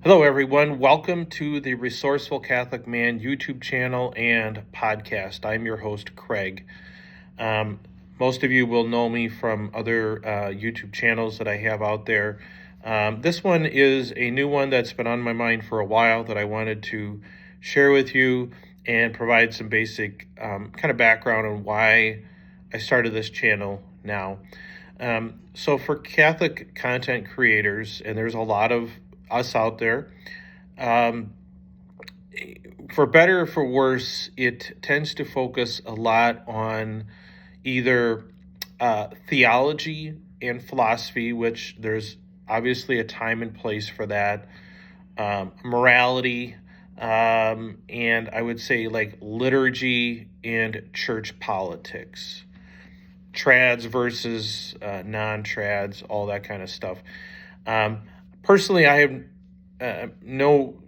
Hello, everyone. Welcome to the Resourceful Catholic Man YouTube channel and podcast. I'm your host, Craig. Um, Most of you will know me from other YouTube channels that I have out there. This one is a new one that's been on my mind for a while that I wanted to share with you and provide some basic kind of background on why I started this channel now. So for Catholic content creators, and there's a lot of us out there, um, for better or for worse, it tends to focus a lot on either theology and philosophy, which there's obviously a time and place for that, morality, and I would say like liturgy and church politics, trads versus non-trads, all that kind of stuff. Um, Personally, I have no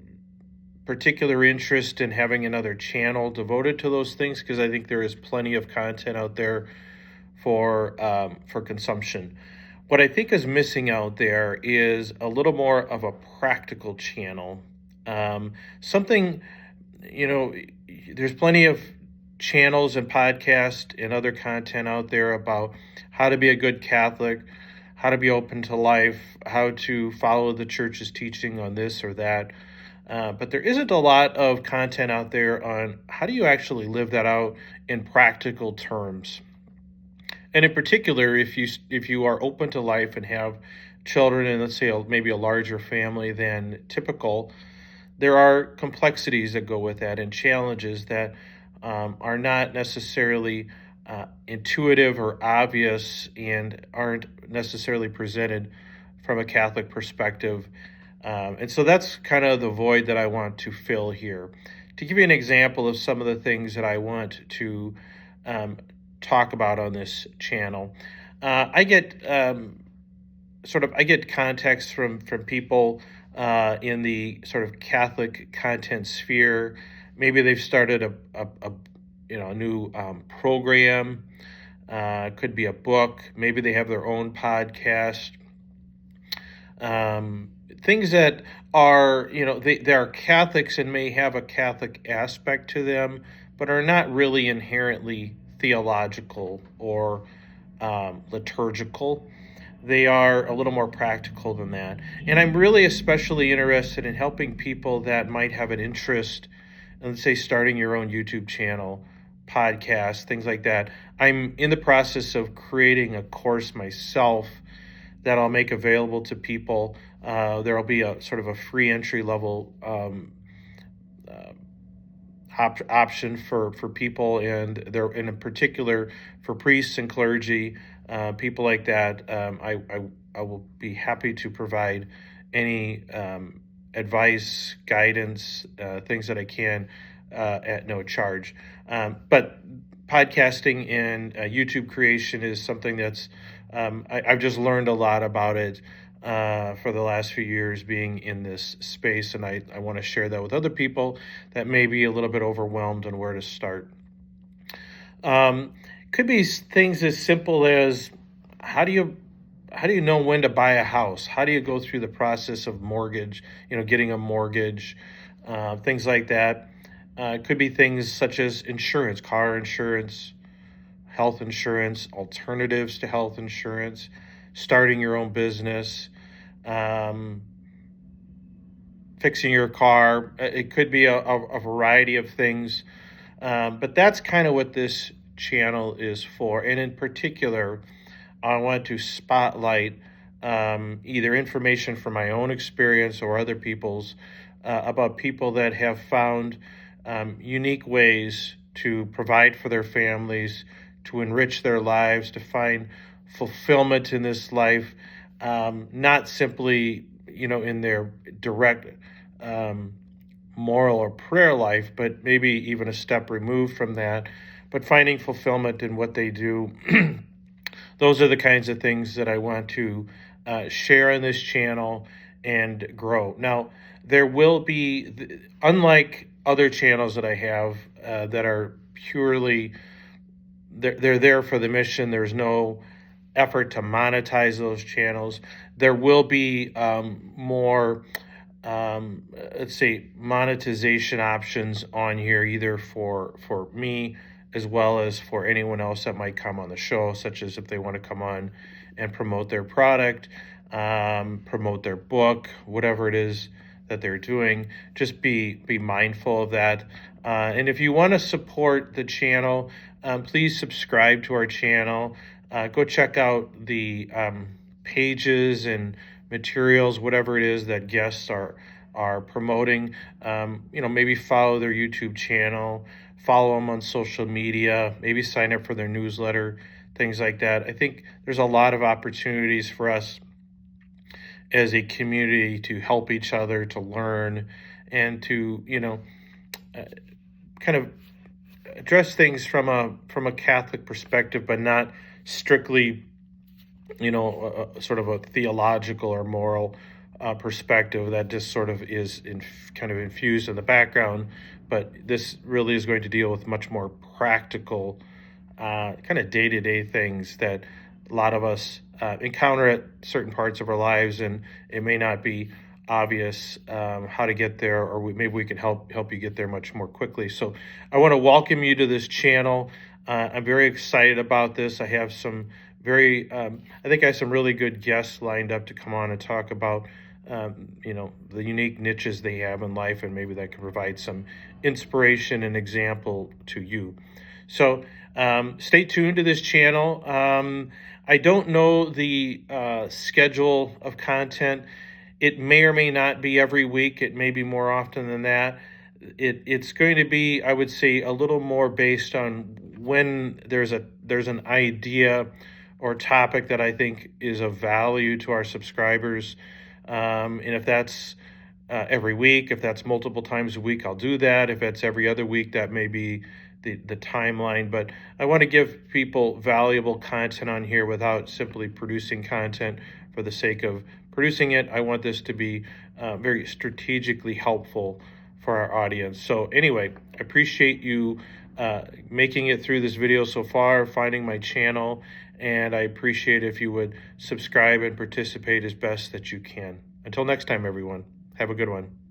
particular interest in having another channel devoted to those things because I think there is plenty of content out there for consumption. What I think is missing out there is a little more of a practical channel. Something, you know, there's plenty of channels and podcasts and other content out there about how to be a good Catholic, how to be open to life, how to follow the church's teaching on this or that. But there isn't a lot of content out there on how do you actually live that out in practical terms. And in particular, if you are open to life and have children and let's say maybe a larger family than typical, there are complexities that go with that and challenges that are not necessarily intuitive or obvious and aren't necessarily presented from a Catholic perspective. And so that's kind of the void that I want to fill here. To give you an example of some of the things that I want to talk about on this channel, I get I get context from people in the sort of Catholic content sphere. Maybe they've started a new program. Could be a book. Maybe they have their own podcast. Things that are, they are Catholics and may have a Catholic aspect to them, but are not really inherently theological or liturgical. They are a little more practical than that. And I'm really especially interested in helping people that might have an interest in, let's say, starting your own YouTube channel, podcast, things like that. I'm in the process of creating a course myself that I'll make available to people. There'll be a sort of a free entry level option for people, and there, in particular, for priests and clergy, people like that. I will be happy to provide any advice, guidance, things that I can at no charge. But podcasting and YouTube creation is something that's I've just learned a lot about it for the last few years being in this space, and I want to share that with other people that may be a little bit overwhelmed on where to start. Could be things as simple as how do you know when to buy a house? How do you go through the process of mortgage, getting a mortgage, things like that. It could be things such as insurance, car insurance, health insurance, alternatives to health insurance, starting your own business, fixing your car. It could be a variety of things, but that's kind of what this channel is for. And in particular, I want to spotlight either information from my own experience or other people's about people that have found unique ways to provide for their families, to enrich their lives, to find fulfillment in this life, not simply, in their direct moral or prayer life, but maybe even a step removed from that, but finding fulfillment in what they do. Those are the kinds of things that I want to share on this channel and grow. Now, there will be, unlike other channels that I have that are purely, they're there for the mission. There's no effort to monetize those channels. There will be more let's say monetization options on here, either for me as well as for anyone else that might come on the show, such as if they want to come on and promote their product, promote their book, whatever it is that they're doing. Just be mindful of that. And if you want to support the channel, please subscribe to our channel. Go check out the pages and materials, whatever it is that guests are promoting. Maybe follow their YouTube channel, follow them on social media, maybe sign up for their newsletter, things like that. I think there's a lot of opportunities for us as a community to help each other, to learn, and to kind of address things from a Catholic perspective, but not strictly sort of a theological or moral perspective that just sort of is kind of infused in the background. But this really is going to deal with much more practical kind of day-to-day things that a lot of us encounter at certain parts of our lives, and it may not be obvious how to get there, or maybe we can help you get there much more quickly. So I want to welcome you to this channel. I'm very excited about this. I have some I think I have some really good guests lined up to come on and talk about the unique niches they have in life, and maybe that can provide some inspiration and example to you. So stay tuned to this channel. I don't know the schedule of content. It may or may not be every week. It may be more often than that. It's going to be, I would say, a little more based on when there's an idea or topic that I think is of value to our subscribers. And if that's every week, if that's multiple times a week, I'll do that. If it's every other week, that may be the timeline. But I want to give people valuable content on here without simply producing content for the sake of producing it. I want this to be very strategically helpful for our audience. So anyway, I appreciate you making it through this video so far, finding my channel, and I appreciate if you would subscribe and participate as best that you can. Until next time, everyone, have a good one.